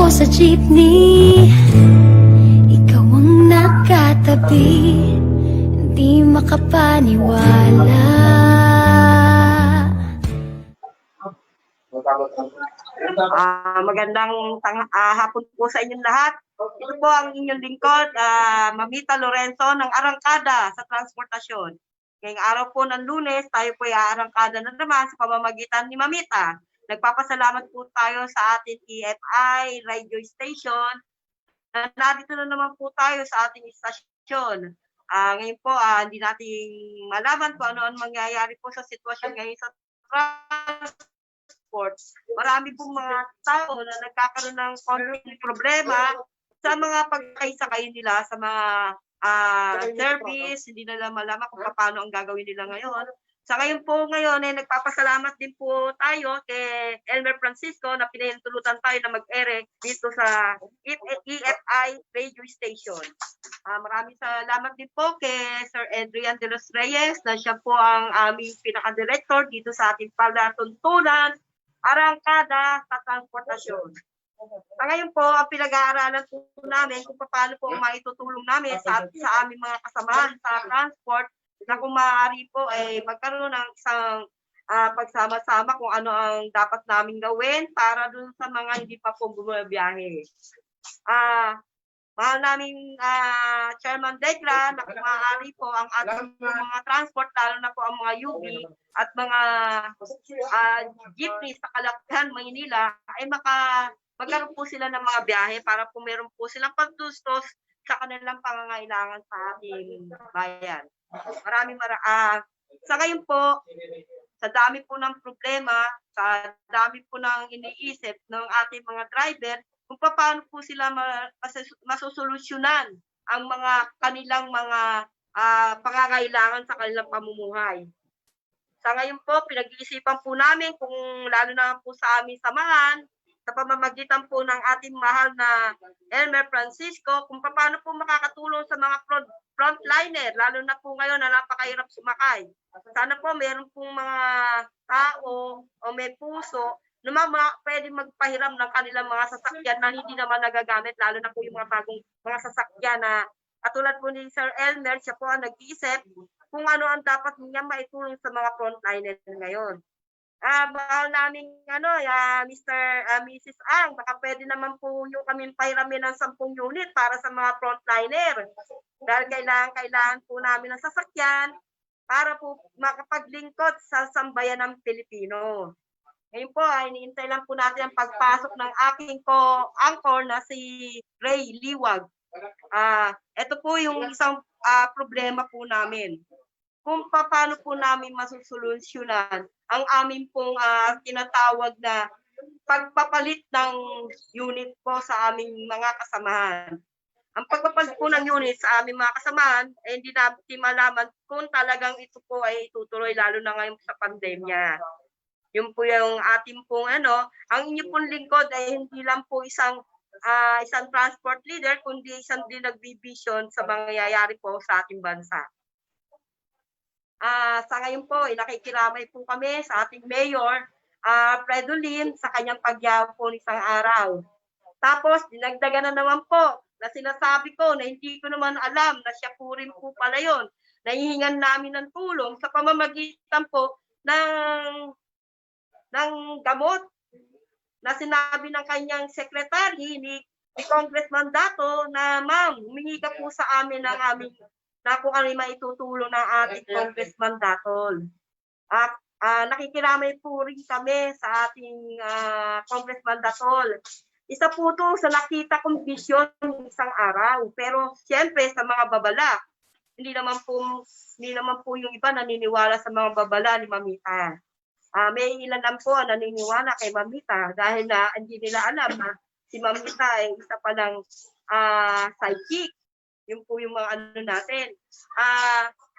sa jeepney, ikaw ang nakatabi, hindi makapaniwala. Hapon po sa inyong lahat. Ito po ang inyong lingkod, Mamita Lorenzo ng Arangkada sa Transportasyon. Ngayong araw po ng Lunes, tayo po ay aarangkada na naman sa pamamagitan ni Mamita. Nagpapasalamat po tayo sa ating EFI radio station. Nandito na naman po tayo sa ating istasyon. Ngayon po, hindi natin malaman kung ano ang mangyayari po sa sitwasyon ngayon sa transport. Marami pong mga tao na nagkakaroon ng konting problema sa mga pagkakasakay nila sa mga service, hindi nila malaman kung paano ang gagawin nila ngayon. Sa ngayon po ngayon, nagpapasalamat din po tayo kay Elmer Francisco na pinahintulutan tayo na mag-ere dito sa EFI radio station. Maraming salamat din po kay Sir Adrian de los Reyes na siya po ang aming pinaka-director dito sa ating palatuntunan, Arangkada sa Transportasyon. Ngayon po, ang pinag-aaralan po namin kung paano po maitutulong namin sa aming mga kasamahan sa transport na kung maaari po ay magkaroon ng isang pagsama-sama kung ano ang dapat namin gawin para dun sa mga hindi pa po bumabiyahe. Mahal naming Chairman Dekla na kung maaari po ang ating mga transport, lalo na po ang mga UB at mga jeepney sa Kalakhan, Maynila, ay magkaroon po sila ng mga biyahe para po meron po silang pagtustos sa kanilang pangangailangan sa ating bayan. Sa ngayon po, sa dami po ng problema, sa dami po ng iniisip ng ating mga driver, kung paano po sila masusolusyonan ang mga kanilang mga pangangailangan sa kanilang pamumuhay. Sa ngayon po, pinag-iisipan po namin kung lalo na po sa aming samahan, sa pamamagitan po ng ating mahal na Elmer Francisco, kung paano po makakatulong sa mga frontliner, lalo na po ngayon na napakahirap sumakay. Sana po meron pong mga tao o may puso na pwede magpahiram ng kanilang mga sasakyan na hindi naman nagagamit, lalo na po yung mga bagong mga sasakyan na katulad po ni Sir Elmer, siya po ang nag-iisip kung ano ang dapat niya maitulong sa mga frontliner ngayon. Mahal naming Mrs. Ang, baka pwede naman po yung kaming pahiramin ng 10 unit para sa mga frontliner. Dahil kailangan po namin ng sasakyan para po makapaglingkod sa sambayan ng Pilipino. Ngayon po, iniintay lang po natin ang pagpasok ng aking co-anchor na si Ray Liwag. Ito po yung isang problema po namin. Kung paano po namin masusolusyonan ang aming pong tinatawag na pagpapalit ng unit po sa aming mga kasamahan. Ang pagpapalit po ng unit sa aming mga kasamahan, hindi natin malaman kung talagang ito po ay tutuloy lalo na ngayon sa pandemya. Yun po yung ating pong ang inyong pong lingkod ay hindi lang po isang transport leader, kundi isang din nagbibisyon sa mangyayari po sa ating bansa. Sa ngayon po, nakikiramay po kami sa ating Mayor, Fredolin, sa kanyang pagyaw po ng isang araw. Tapos, dinagdagan na naman po na sinasabi ko na hindi ko naman alam na siya po rin po pala yun. Nahihingan namin ng tulong sa pamamagitan po ng gamot na sinabi ng kanyang secretary ni Congressman Dato na ma'am, humingi ka po sa amin ng aming na kung ano yung maitutulong ng ating Congressman Datol. Nakikiramay po rin kami sa ating Congressman Datol. Isa po ito sa nakita kong vision isang araw. Pero siyempre sa mga babala, hindi naman po yung iba naniniwala sa mga babala ni Mamita. May ilan lang po naniniwala kay Mamita dahil na hindi nila alam na si Mamita ay isa palang psychic. Yun po yung mga natin.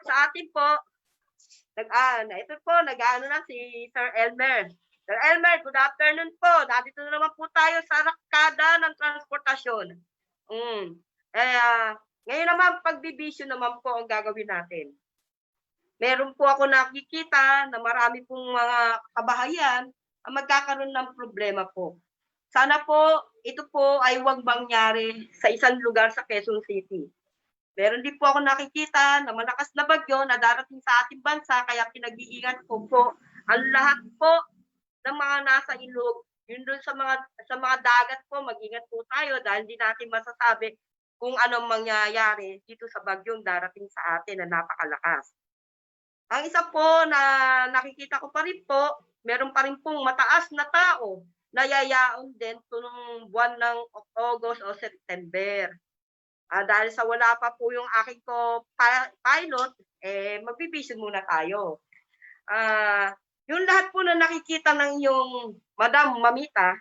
Sa atin po, nag-ano na si Sir Elmer. Sir Elmer, good afternoon po. Nandito na naman po tayo sa Arangkada ng Transportasyon. Ngayon naman, pagbibisyo naman po ang gagawin natin. Meron po ako nakikita na marami pong mga kabahayan ang magkakaroon ng problema po. Sana po, ito po ay huwag mangyari sa isang lugar sa Quezon City. Meron din po ako nakikita na malakas na bagyo na darating sa ating bansa, kaya pinag-iingat ko po ang lahat po ng mga nasa ilog, yun doon sa mga dagat po, mag-ingat po tayo dahil hindi natin masasabi kung anong mangyayari dito sa bagyong darating sa atin na napakalakas. Ang isa po na nakikita ko pa rin po, meron pa rin pong mataas na tao na yayaon din nung buwan ng August o September. Dahil sa wala pa po yung aking pilot, magbibisyon muna tayo. Yung lahat po na nakikita ng yung Madam Mamita,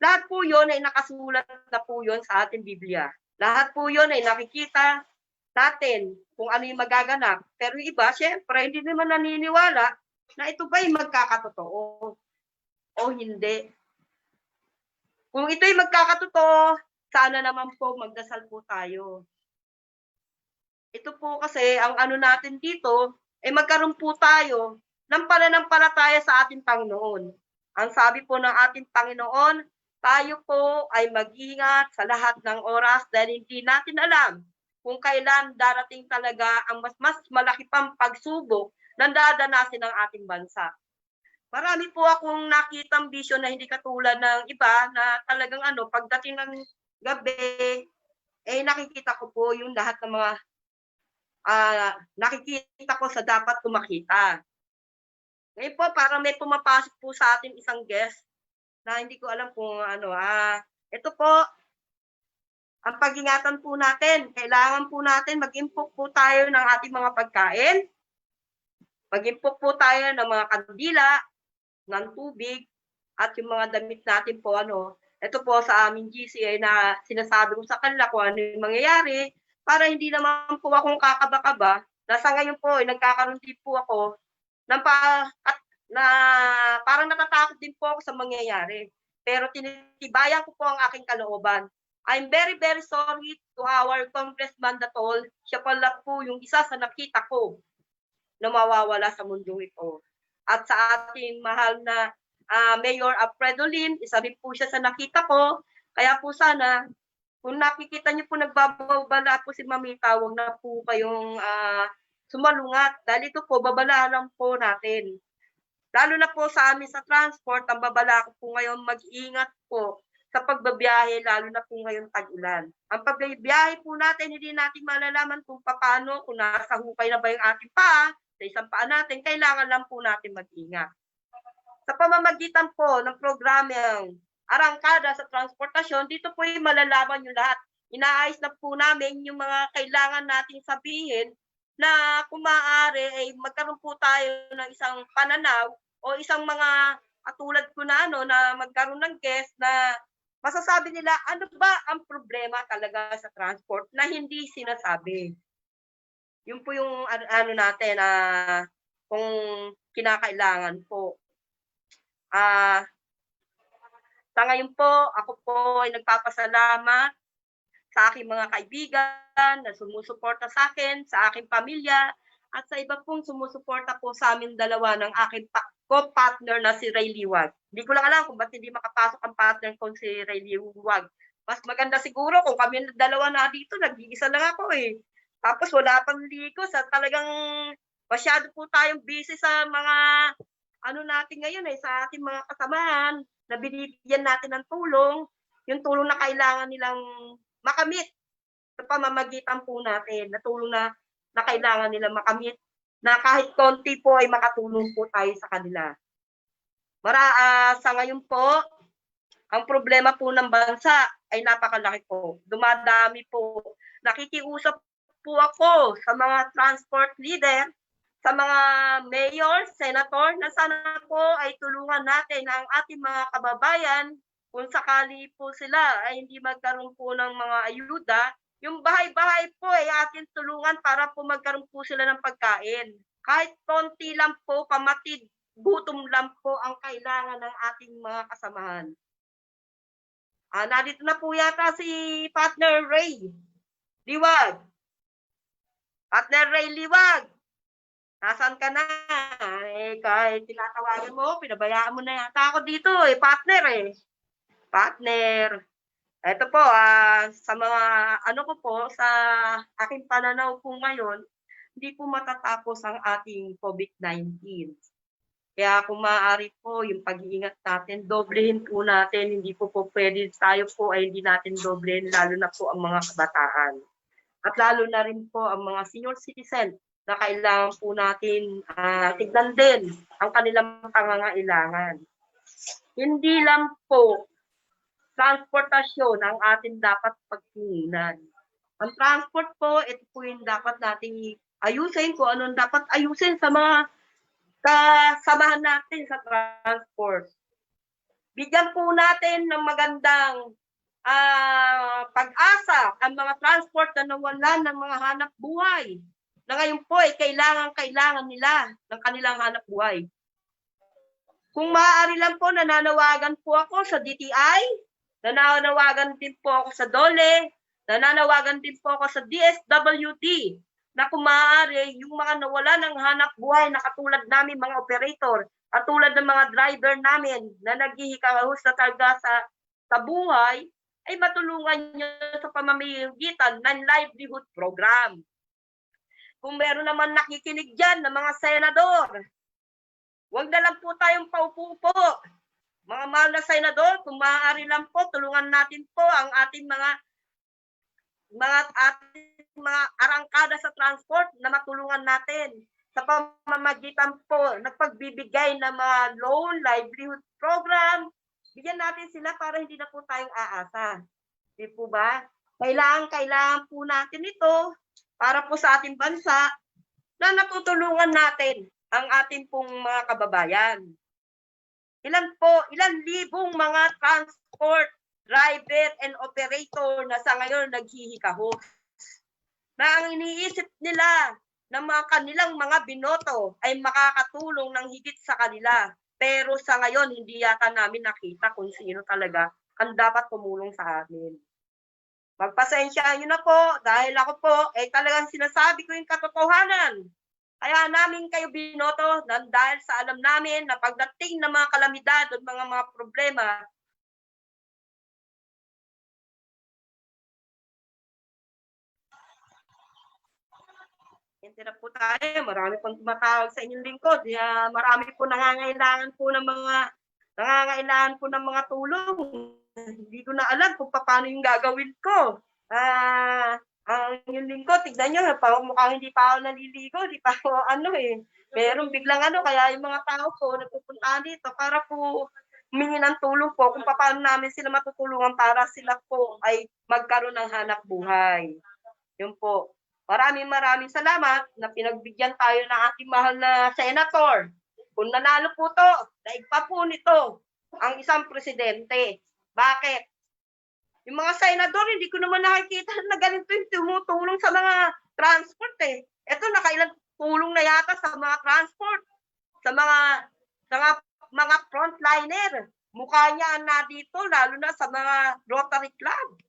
lahat po yun ay nakasulat na po yun sa ating Biblia. Lahat po yun ay nakikita natin kung ano yung magaganap. Pero yung iba, syempre, hindi naman naniniwala na ito ba ay magkakatotoo o hindi. Kung ito ay magkakatotoo, sana naman po magdasal po tayo. Ito po kasi, ang ano natin dito, ay magkaroon po tayo ng pananampalataya sa ating Panginoon. Ang sabi po ng ating Panginoon, tayo po ay mag-ingat sa lahat ng oras dahil hindi natin alam kung kailan darating talaga ang mas malaki pang pagsubok na dadanasin ng ating bansa. Marami po akong nakitang vision na hindi katulad ng iba na talagang pagdating ng gabi, nakikita ko po yung lahat ng mga nakikita ko sa dapat ko makita. Ngayon po, parang may pumapasok po sa atin isang guest na hindi ko alam kung ito po, ang pag-ingatan po natin. Kailangan po natin mag-impok po tayo ng ating mga pagkain. Mag-impok po tayo ng mga kandila, ng tubig, at yung mga damit natin po, ito po sa aming GCA na sinasabi ko sa kanila kung ano yung mangyayari para hindi naman po akong kakaba-kaba. Nasa ngayon po, nagkakaroon din po ako ng parang natatakot din po ako sa mangyayari. Pero tinitibayan ko po ang aking kalooban. I'm very, very sorry to our Congressman Datol. Siya pala po yung isa sa nakita ko na mawawala sa mundong ito. At sa ating mahal na Mayor Alfredo Lim, isa rin po siya sa nakita ko. Kaya po sana, kung nakikita niyo po nagbabala po si Mamita, huwag na po kayong sumalungat. Dahil ito po, babala lang po natin. Lalo na po sa amin sa transport, ang babala ko po ngayon, mag-ingat po sa pagbabiyahe, lalo na po ngayon tag-ulan. Ang pagbabiyahe po natin, hindi natin malalaman kung paano, kung nasa hukay na ba yung ating paa, sa isang paa natin, kailangan lang po natin mag-ingat. Sa pamamagitan po ng programang Arangkada sa Transportasyon, dito po yung malalaman yung lahat. Inaayos na po namin yung mga kailangan nating sabihin na kung maaari ay magkaroon po tayo ng isang pananaw o isang mga katulad ko na na magkaroon ng guest na masasabi nila ano ba ang problema talaga sa transport na hindi sinasabi. Yun po yung natin kung kinakailangan po. Sa ngayon po, ako po ay nagpapasalamat sa aking mga kaibigan na sumusuporta sa akin, sa aking pamilya, at sa iba pong sumusuporta po sa amin dalawa ng aking co-partner na si Ray Liwag. Hindi ko lang alam kung ba't hindi makapasok ang partner ko si Ray Liwag. Mas maganda siguro kung kami dalawa na dito, nag-iisa lang ako eh. Tapos wala pang liko sa talagang masyado po tayong busy sa mga natin ngayon sa ating mga kasamahan na binibigyan natin ng tulong, yung tulong na kailangan nilang makamit sa pamamagitan po natin, na tulong na kailangan nilang makamit, na kahit konti po ay makatulong po tayo sa kanila. Sa ngayon po, ang problema po ng bansa ay napakalaki po. Dumadami po. Nakikiusap po ako sa mga transport leader, sa mga mayor, senator, na sana po ay tulungan natin ang ating mga kababayan kung sakali po sila ay hindi magkaroon po ng mga ayuda, yung bahay-bahay po ay atin tulungan para po magkaroon po sila ng pagkain. Kahit konti lang po, pamatid, gutom lang po ang kailangan ng ating mga kasamahan. Narito na po yata si Partner Ray Liwag. Partner Ray Liwag, nasaan ka na? Kahit tinatawagan mo, pinabayaan mo na yata ako dito partner partner. Ito po, sa mga ano ko po, sa aking pananaw po ngayon, hindi po matatapos ang ating COVID-19. Kaya kung maaari po yung pag-iingat natin, doblehin po natin, hindi po puwede tayo po ay hindi natin doblehin lalo na po ang mga kabataan. At lalo na rin po ang mga senior citizen na kailangan po natin tignan din ang kanilang pangangailangan. Hindi lang po transportasyon ang atin dapat pagtungnan. Ang transport po, ito po yung dapat nating ayusin kung anong dapat ayusin sa mga kasamahan natin sa transport. Bigyan po natin ng magandang pag-asa ang mga transport na nawalan ng mga hanap buhay na ngayon po ay kailangan nila ng kanilang hanap buhay. Kung maaari lang po, nananawagan po ako sa DTI, nananawagan din po ako sa DOLE, nananawagan din po ako sa DSWD, na kung maaari, yung mga nawala ng hanap buhay na katulad namin mga operator, katulad ng mga driver namin na naghihikahos na talaga sa buhay, ay matulungan nyo sa pamamagitan ng livelihood program. Kung meron naman nakikinig dyan ng mga senador, huwag na lang po tayong paupo. Mga mahal na senador, kung maaari lang po, tulungan natin po ang ating mga arangkada sa transport na matulungan natin sa pamamagitan po nagpagbibigay ng mga loan, livelihood program. Bigyan natin sila para hindi na po tayong aasa. Di po ba? Kailangan po natin ito para po sa ating bansa na natutulungan natin ang ating pong mga kababayan. Ilan libong mga transport driver and operator na sa ngayon naghihikahos. Na ang iniisip nila ng mga kanilang mga binoto ay makakatulong ng higit sa kanila. Pero sa ngayon, hindi yata namin nakita kung sino talaga ang dapat tumulong sa amin. Magpasensya nyo na po dahil ako po ay talagang sinasabi ko yung katotohanan. Kaya namin kayo binoto dahil sa alam namin na pagdating ng mga kalamidad at mga problema, Interrupt po tayo. Marami pong tumatawag sa inyong lingkod. Marami po nangangailangan po ng mga tulong. Hindi ko na alam kung paano yung gagawin ko. Ang inyong lingkod, tignan nyo, mukhang hindi pa ako naliligo, hindi pa ako meron biglang kaya yung mga tao po nagpupunta dito para po humingi ng tulong po kung paano namin sila matutulungan para sila po ay magkaroon ng hanap buhay. Yun po. Maraming salamat na pinagbigyan tayo ng ating mahal na senator. Kung nanalo po to, daig pa po nito ang isang presidente. Bakit? Yung mga senador, hindi ko naman nakikita na ganito yung tumutulong sa mga transport eh. Ito, nakailang tulong na yata sa mga transport, sa mga frontliner. Mukha niya na dito, lalo na sa mga Rotary Club.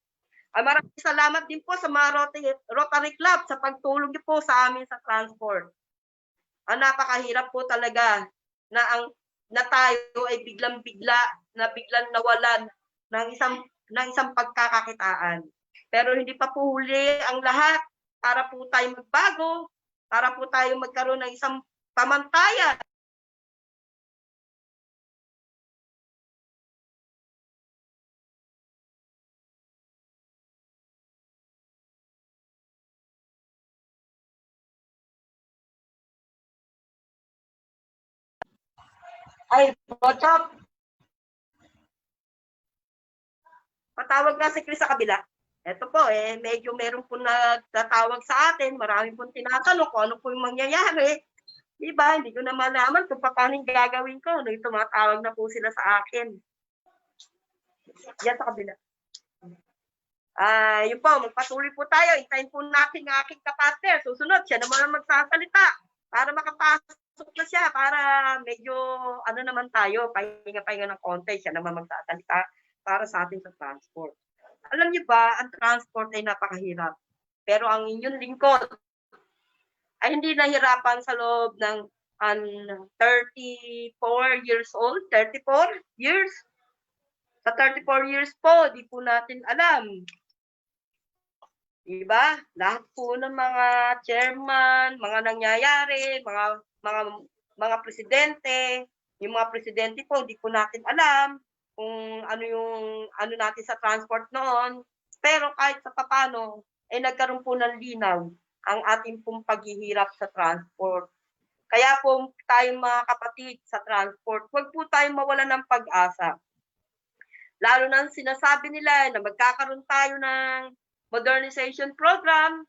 Maraming salamat din po sa mga Rotary Club sa pagtulong niyo po sa amin sa transport. Napakahirap po talaga na tayo ay biglang nawalan ng isang pagkakakitaan. Pero hindi pa po huli ang lahat para po tayo magbago, para po tayo magkaroon ng isang pamantayan. Ay, Bochop. Patawag na si Chris sa kabila. Ito po, medyo meron po nagtatawag sa atin. Marami pong tinatanong kung ano po yung mangyayari. Diba? Hindi ko na malaman kung paano yung gagawin ko. Tumatawag na po sila sa akin. Yan sa kabila. Yun po, magpatuloy po tayo. Hintayin po natin ang aking kapatner. Susunod, siya naman ang magsasalita para makapasok na siya, para medyo, naman tayo, pahinga-pahinga ng konti, siya naman magsasalita para sa atin sa transport. Alam niyo ba, ang transport ay napakahirap. Pero ang inyong lingkod ay hindi nahirapan sa loob ng 34 years old, 34 years. Sa 34 years po, di po natin alam. Diba? Lahat po ng mga chairman, mga nangyayari, mga presidente, yung mga presidente po, hindi po natin alam kung ano yung ano natin sa transport noon. Pero kahit sa papano, nagkaroon po ng linaw ang ating pong paghihirap sa transport. Kaya po tayong mga kapatid sa transport, huwag po tayong mawalan ng pag-asa. Lalo na sinasabi nila na magkakaroon tayo ng modernization program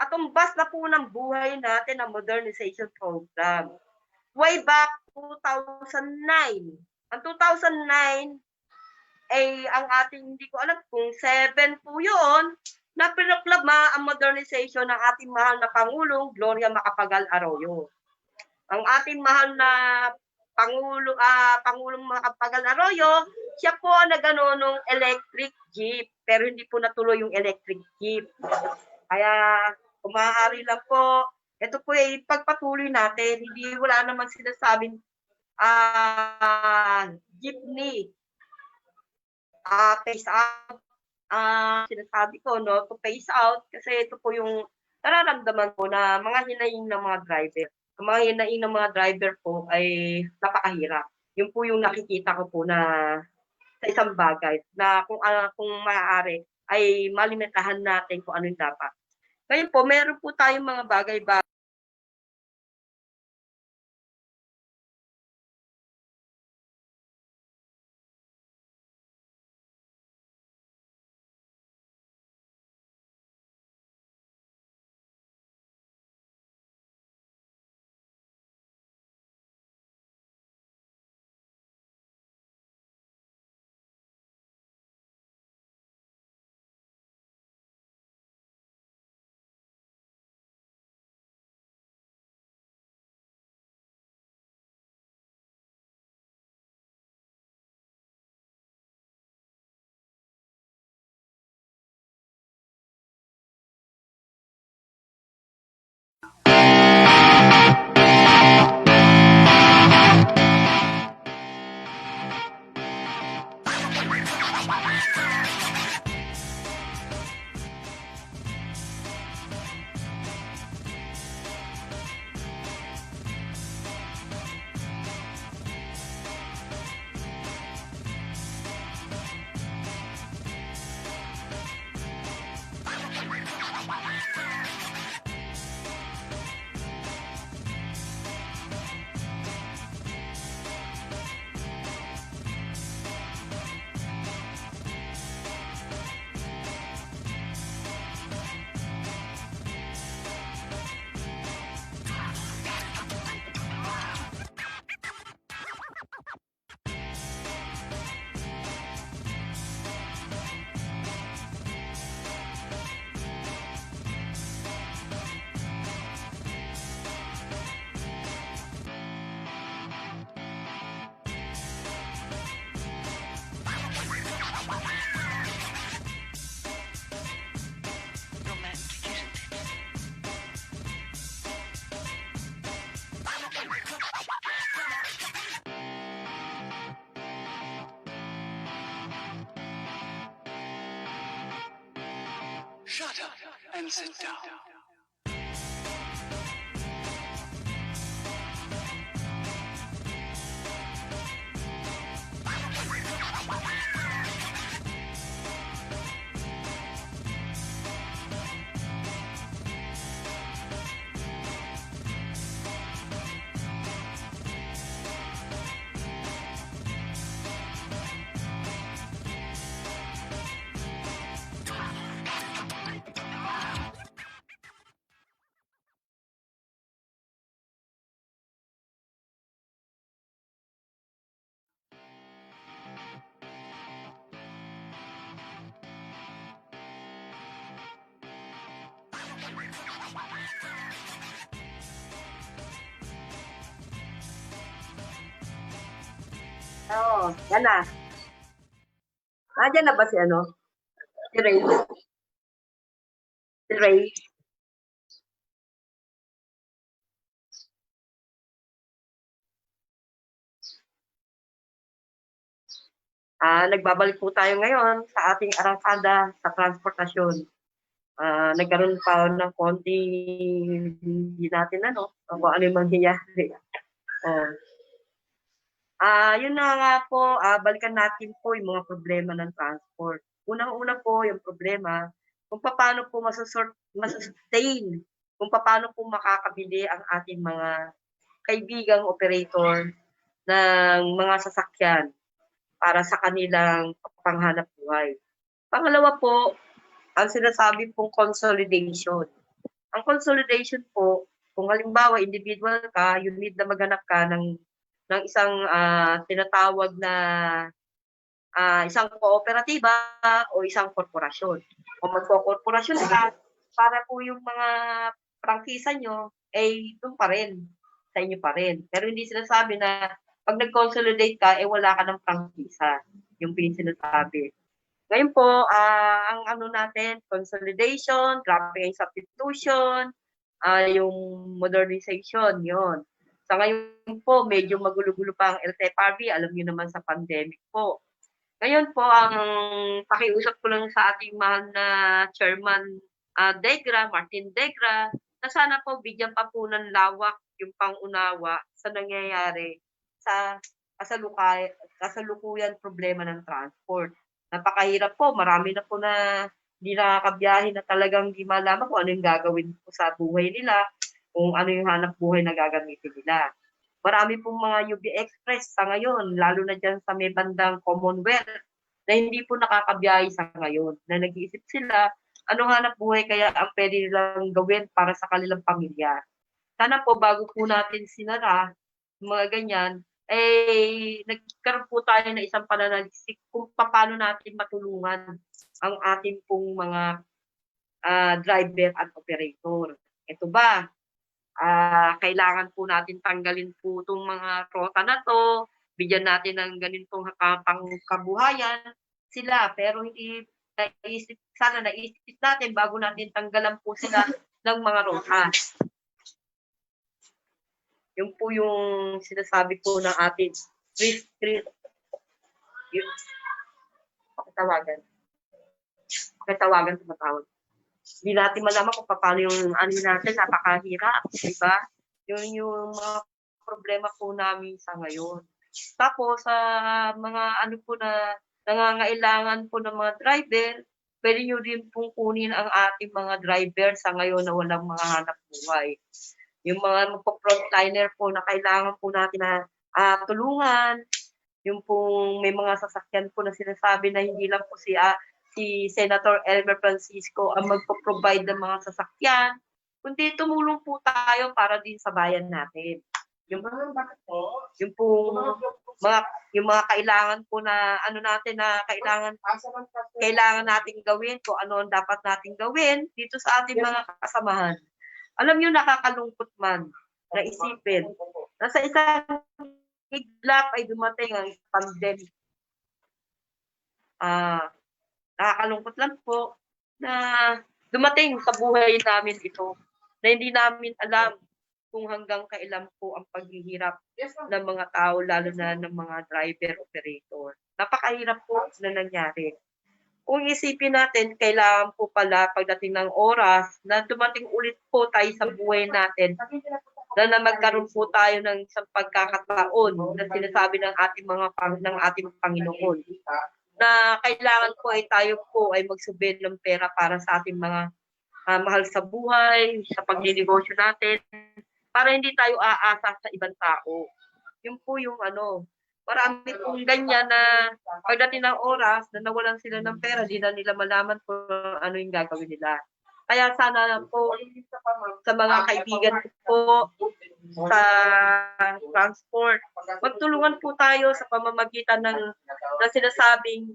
at tumbas na po ng buhay natin ang modernization program. Way back 2009. Ang 2009 ay ang ating, hindi ko alam kung 7 po yun, na pinoklama ang modernization ng ating mahal na Pangulong Gloria Macapagal Arroyo. Ang ating mahal na Pangulong Macapagal Arroyo, siya po ang nagano nung electric jeep, pero hindi po natuloy yung electric jeep. Kaya kung maaari lang po, ito po ay pagpatuloy natin. Hindi wala naman sinasabing jeepney, phase out. Sinasabi ko, no, to phase out kasi ito po yung nararamdaman ko na mga hinaing ng mga driver. Ang mga hinaing ng mga driver po ay napakahirap. Yun po yung nakikita ko po na sa isang bagay na kung maaari ay malimitahan natin kung ano yung dapat. Ngayon po, meron po tayong mga bagay-bagay. Shut up and sit down. Oo, yan na. Nandiyan na ba si ano? Si Ray? Si Ray? Nagbabalik po tayo ngayon sa ating arangkada sa transportasyon. Nagkaroon pa ng konti, hindi natin kung ano yung mangyayari. Yun na nga po, balikan natin po yung mga problema ng transport. Unang-una po yung problema, kung paano po masustain, kung paano po makakabili ang ating mga kaibigang operator ng mga sasakyan para sa kanilang panghanap buhay. Pangalawa po, ang sinasabi pong consolidation. Ang consolidation po, kung halimbawa individual ka, you need na maghanap ka ng isang tinatawag na isang kooperatiba o isang korporasyon. Kung magko-korporasyon ka, para po yung mga prangkisa nyo, doon pa rin, sa inyo pa rin. Pero hindi sinasabi na pag nag-consolidate ka, wala ka ng prangkisa. Yung sinasabi. Ngayon po, ang natin, consolidation, graphing substitution, yung modernization, yon. Sa ngayon po, medyo magulo-gulo pa ang LTFRB, alam niyo naman sa pandemic po. Ngayon po, ang pakiusap ko lang sa ating mahal na Chairman Martin Degra, na sana po bigyan pa po ng lawak yung pangunawa sa nangyayari sa kasalukuyan problema ng transport. Napakahirap po, marami na po na hindi nakakabiyahe na talagang hindi malaman kung ano yung gagawin po sa buhay nila, kung ano yung hanap buhay na gagamitin nila. Marami pong mga UB Express sa ngayon, lalo na dyan sa may bandang Commonwealth, na hindi po nakakabiyahe sa ngayon, na nag-iisip sila, anong hanap buhay kaya ang pwede nilang gawin para sa kanilang pamilya. Sana po bago po natin sinara, mga ganyan, nagkaroon po tayo ng isang pananalisik kung paano natin matulungan ang ating pong mga driver at operator. Ito ba, kailangan po natin tanggalin po itong mga rota na to, bigyan natin ng ganitong pangkabuhayan sila, pero hindi sana naisip natin bago natin tanggalan po sila ng mga rota. Yung po yung sinasabi po ng ating pakitawagan tumatawag. Hindi natin malaman kung paano yung natin, napakahirap, di ba? Yung mga problema po namin sa ngayon. Tapos sa mga po na nangangailangan po ng mga driver, pwede nyo din pong kunin ang ating mga driver sa ngayon na walang mga hanap buhay. Yung mga magpo-frontliner po na kailangan po natin na tulungan, yung pong may mga sasakyan po na sinasabi na hindi lang po si Senator Elmer Francisco ang magpo-provide ng mga sasakyan, kundi tumulong po tayo para din sa bayan natin. Yung mga kailangan po na natin na kailangan nating gawin, kung ano ang dapat nating gawin dito sa ating mga kasamahan. Alam niyo, nakakalungkot man na isipin na sa isang iglap ay dumating ang pandemic. Nakakalungkot lang po na dumating sa buhay namin ito, na hindi namin alam kung hanggang kailan po ang paghihirap ng mga tao, lalo na ng mga driver, operator. Napakahirap po na nangyari. Kung isipin natin, kailangan po pala pagdating ng oras na dumating ulit po tayo sa buhay natin, na magkaroon po tayo ng isang pagkakataon na sinasabi ng ating Panginoon, na kailangan po ay tayo po ay magsubid ng pera para sa ating mga mahal sa buhay, sa pagninegosyo natin, para hindi tayo aasa sa ibang tao. Yun po yung marami pong ganyan na pagdating ng oras na nawalan sila ng pera, di na nila malaman kung ano yung gagawin nila. Kaya sana po sa mga kaibigan ko po sa transport, magtulungan po tayo sa pamamagitan ng sinasabing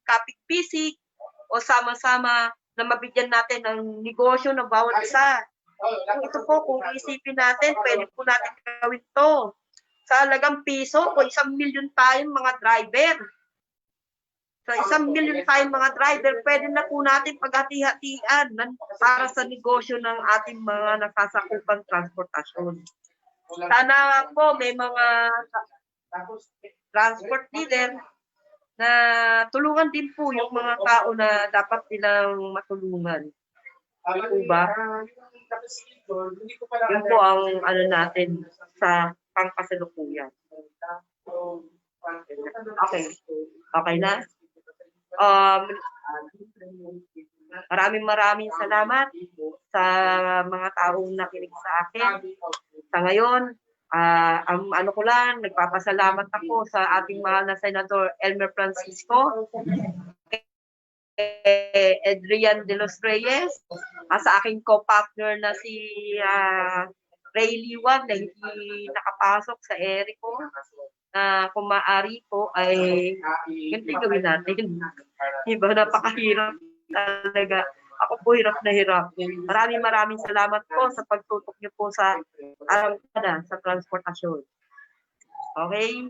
kapit-bisik o sama-sama na mabigyan natin ng negosyo ng bawat isa. Kung ito po, kung isipin natin, pwede po natin gawin to. Sa halagang piso, o 1 milyon tayong mga driver. Sa 1 milyon tayong mga driver, pwede na po natin paghati-hatian para sa negosyo ng ating mga nasasakupang transportasyon. Sana po may mga transport leader na tulungan din po yung mga tao na dapat nilang matulungan. Po ba? Yun po ang ano natin sa pangkasalukuyan. Okay. Okay na? Maraming salamat sa mga taong nakinig sa akin. Sa ngayon, ang ano ko lang, nagpapasalamat ako sa ating mahal na Senador Elmer Francisco, Adrian de los Reyes, sa aking co-partner na si Ray Liwag na hindi nakapasok sa Erico, na kung maaari po ay ganito gawin natin. Diba, napakahirap talaga. Ako po hirap na hirap. Maraming salamat po sa pagtutok niyo po sa sa transportasyon. Okay?